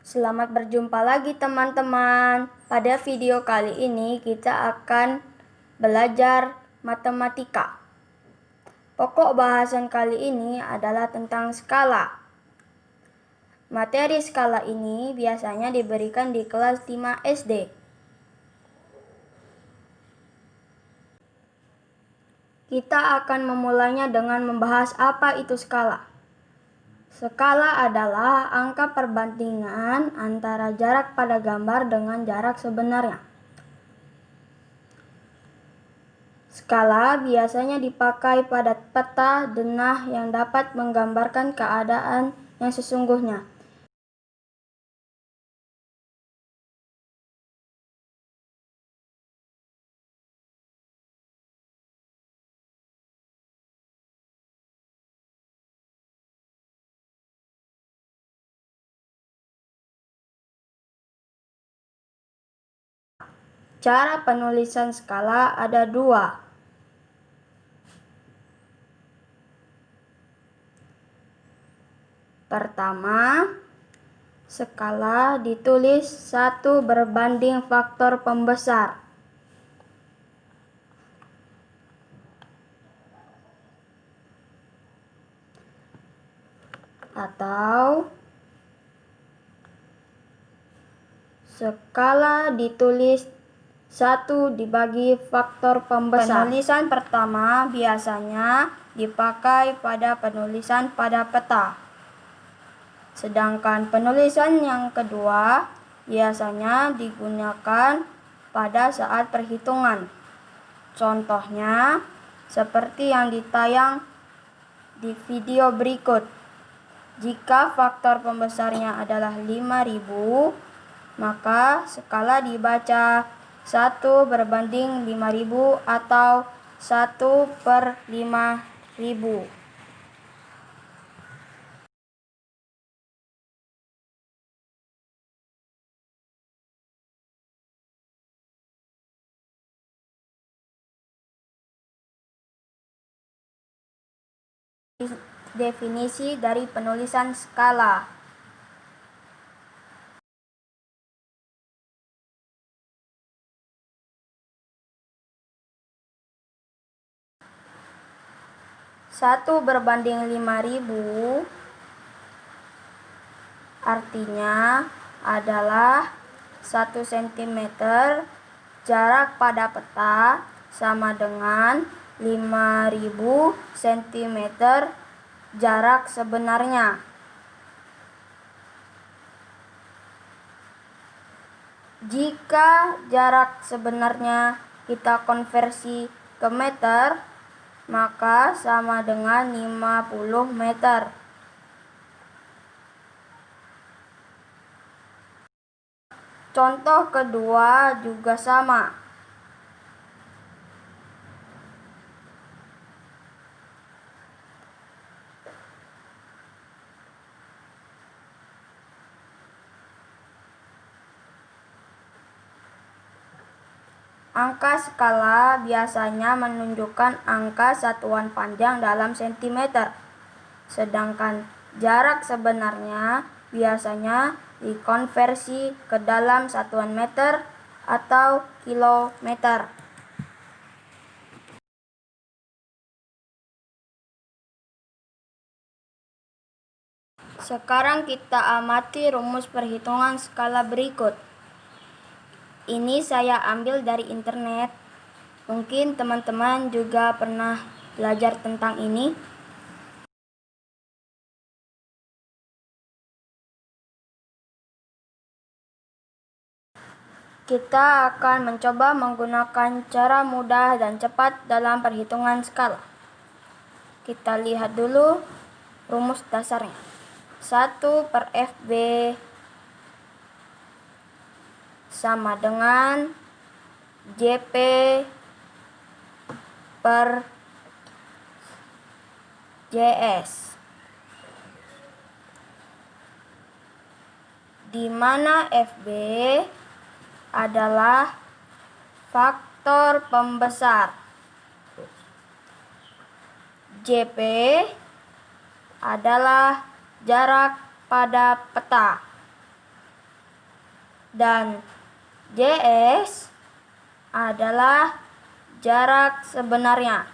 Selamat berjumpa lagi teman-teman. Pada video kali ini kita akan belajar matematika. Pokok bahasan kali ini adalah tentang skala. Materi skala ini biasanya diberikan di kelas 5 SD. Kita akan memulainya dengan membahas apa itu skala. Skala adalah angka perbandingan antara jarak pada gambar dengan jarak sebenarnya. Skala biasanya dipakai pada peta denah yang dapat menggambarkan keadaan yang sesungguhnya. Cara penulisan skala ada dua. Pertama, skala ditulis 1 berbanding faktor pembesar. Atau skala ditulis 1 dibagi faktor pembesar. Penulisan pertama biasanya dipakai pada penulisan pada peta. Sedangkan penulisan yang kedua biasanya digunakan pada saat perhitungan. Contohnya seperti yang ditayang di video berikut. Jika faktor pembesarnya adalah 5000, maka skala dibaca 1 berbanding 5000 atau 1/5000. Definisi dari penulisan skala. Satu berbanding 5000 artinya adalah 1 cm jarak pada peta sama dengan 5000 cm jarak sebenarnya. Jika jarak sebenarnya kita konversi ke meter, maka sama dengan 50 meter. Contoh kedua juga sama. Angka skala biasanya menunjukkan angka satuan panjang dalam cm, sedangkan jarak sebenarnya biasanya dikonversi ke dalam satuan meter atau kilometer. Sekarang kita amati rumus perhitungan skala berikut. Ini saya ambil dari internet. Mungkin teman-teman juga pernah belajar tentang ini. Kita akan mencoba menggunakan cara mudah dan cepat dalam perhitungan skala. Kita lihat dulu rumus dasarnya. 1/FB sama dengan JP per JS, di mana FB adalah faktor pembesar, JP adalah jarak pada peta. dan JS adalah jarak sebenarnya.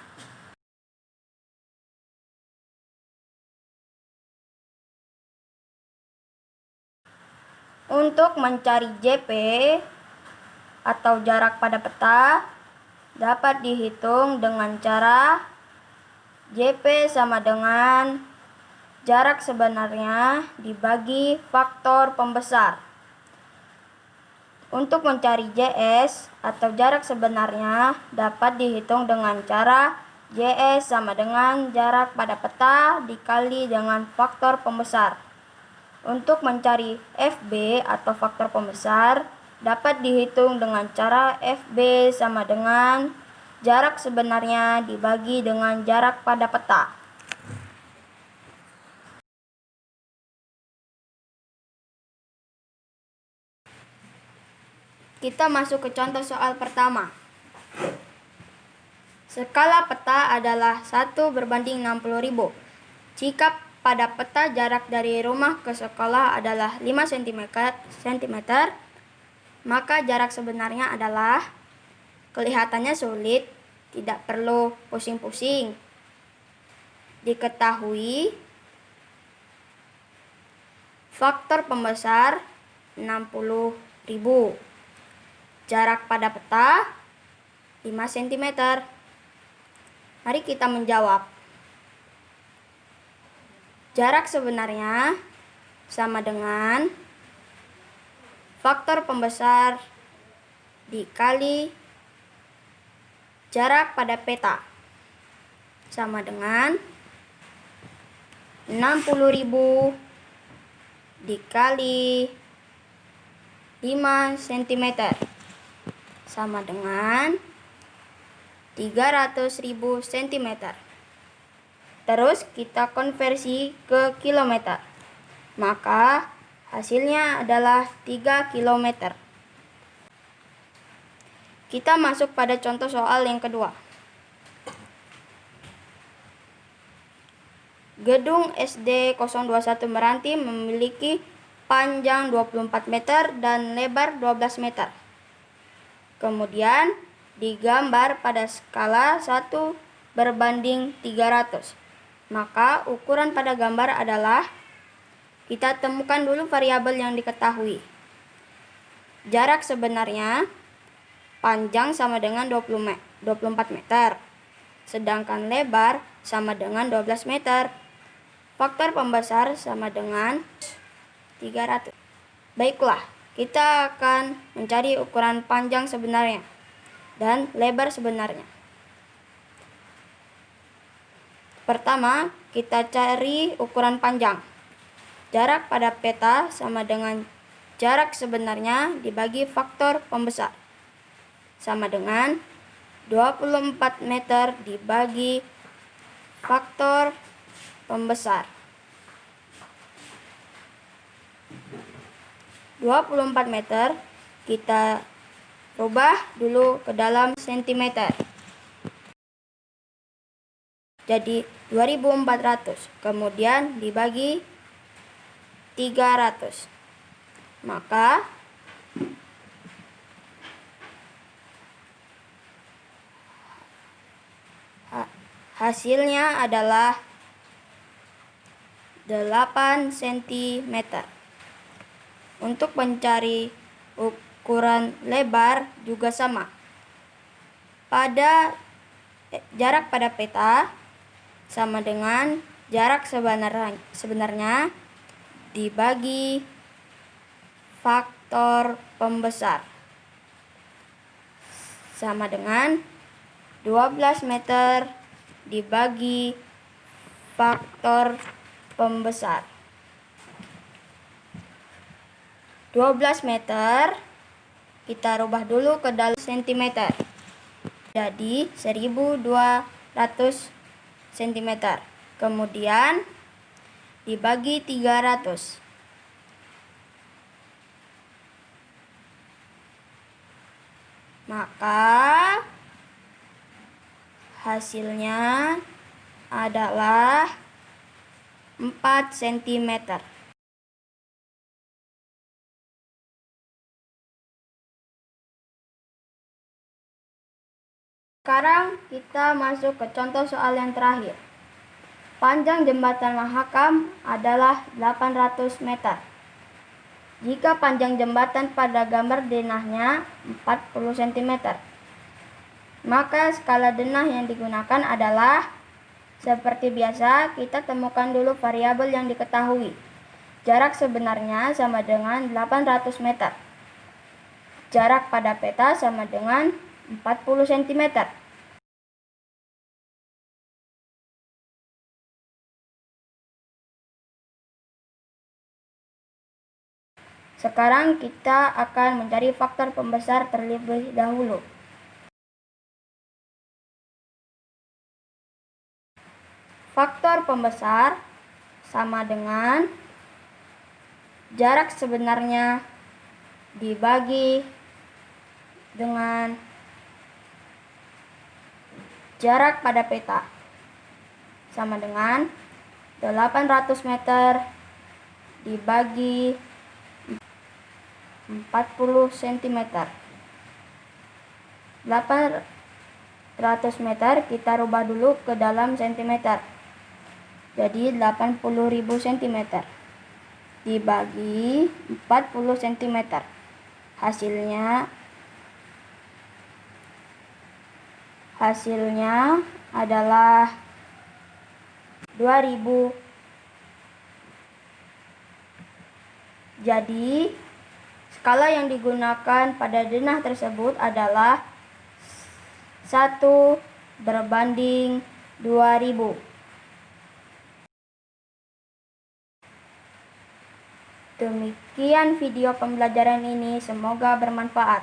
Untuk mencari JP atau jarak pada peta dapat dihitung dengan cara JP sama dengan jarak sebenarnya dibagi faktor pembesar. Untuk mencari JS atau jarak sebenarnya dapat dihitung dengan cara JS sama dengan jarak pada peta dikali dengan faktor pembesar. Untuk mencari FB atau faktor pembesar dapat dihitung dengan cara FB sama dengan jarak sebenarnya dibagi dengan jarak pada peta. Kita masuk ke contoh soal pertama. Skala peta adalah 1/60.000. Jika pada peta jarak dari rumah ke sekolah adalah 5 cm, maka jarak sebenarnya adalah, kelihatannya sulit, tidak perlu pusing-pusing. Diketahui faktor pembesar 60.000. Jarak pada peta 5 cm. Mari kita menjawab. Jarak sebenarnya sama dengan faktor pembesar dikali jarak pada peta sama dengan 60.000 dikali 5 cm sama dengan 300.000 cm. Terus kita konversi ke kilometer. Maka hasilnya adalah 3 km. Kita masuk pada contoh soal yang kedua. Gedung SD 021 Meranti memiliki panjang 24 meter dan lebar 12 meter. Kemudian digambar pada skala 1/300. Maka ukuran pada gambar adalah, kita temukan dulu variabel yang diketahui. Jarak sebenarnya panjang sama dengan 24 meter, sedangkan lebar sama dengan 12 meter. Faktor pembesar sama dengan 300. Baiklah, kita akan mencari ukuran panjang sebenarnya dan lebar sebenarnya. Pertama, kita cari ukuran panjang. Jarak pada peta sama dengan jarak sebenarnya dibagi faktor pembesar. Sama dengan 24 meter dibagi faktor pembesar. 24 meter kita rubah dulu ke dalam sentimeter. Jadi 2400, kemudian dibagi 300. Maka hasilnya adalah 8 cm. Untuk mencari ukuran lebar juga sama. Pada jarak pada peta sama dengan jarak sebenarnya dibagi faktor pembesar. Sama dengan 12 meter dibagi faktor pembesar. 12 meter kita rubah dulu ke dalam sentimeter. Jadi 1200 cm. Kemudian dibagi 300. Maka hasilnya adalah 4 cm. Sekarang kita masuk ke contoh soal yang terakhir. Panjang jembatan Mahakam adalah 800 meter. Jika panjang jembatan pada gambar denahnya 40 cm, maka skala denah yang digunakan adalah seperti biasa, kita temukan dulu variabel yang diketahui. Jarak sebenarnya sama dengan 800 meter. Jarak pada peta sama dengan 40 cm. Sekarang kita akan mencari faktor pembesar terlebih dahulu. Faktor pembesar sama dengan jarak sebenarnya dibagi dengan jarak pada peta, sama dengan 800 meter dibagi 40 cm. 800 meter kita rubah dulu ke dalam cm. Jadi 80.000 cm dibagi 40 cm. Hasilnya adalah 2000. Jadi skala yang digunakan pada denah tersebut adalah 1/2000. Demikian video pembelajaran ini, semoga bermanfaat.